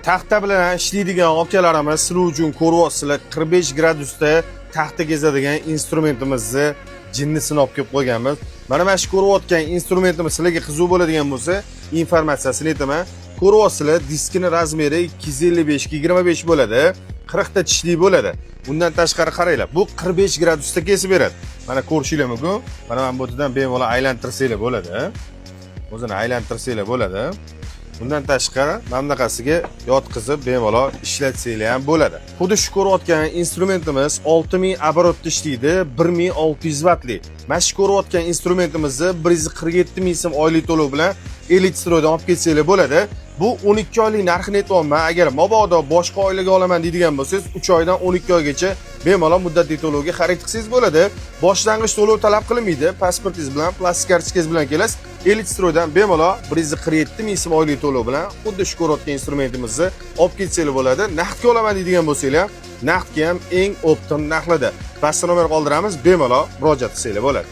Taxta bilan ishlaydigan akalarimiz sizlar uchun ko'ryapsizlar 45 gradusda taxta kezadigan instrumentimizni jinnisini olib kelib qo'yganmiz. Mana shu ko'rayotgan instrumentimiz sizlarga qiziq bo'ladigan bo'lsa, informatsiyasini aytaman. Ko'ryapsizlar, diskini razmeri 255 25 bo'ladi. 40 ta tishli bo'ladi. Bundan tashqari qaranglar, bu 45 gradusda kesib beradi. Mana ko'rishinglar mumkin. Mana bu yerdan bemalol aylantirsanglar bo'ladi. O'zini aylantirsanglar bo'ladi. Bundan tashqari mamlakasiga yotqizib bemalol ishlatsanglar ham bo'ladi. Xuddi shu ko'rayotgan instrumentimiz 6000 оборотda ishlaydi, 1600 vatli. Mana shu ko'rayotgan instrumentimizni 147 ming so'm oylik to'lov bilan Elite Stroydan olib ketsanglar bo'ladi. Bu 12 oylik narxini aytyapman. Agar mabodo boshqa oylik olaman deydigan bo'lsangiz, 3 oydan 12 oygacha bemalol muddatli to'lovga xarid qilsangiz bo'ladi. Boshlang'ich to'lov talab qilinmaydi. Pasportingiz bilan, plastik kartochkangiz bilan kelasiz. Elite Stroydan bemalol 147 ming so'm oylik to'lov bilan xuddi shu ko'rayotgan instrumentimizni olib ketsanglar bo'ladi. Naqdga olaman deydigan bo'lsanglar, naqdga ham eng optim narxlarda. Pastda nomer qoldiramiz, bemalol murojaat qilsanglar bo'ladi.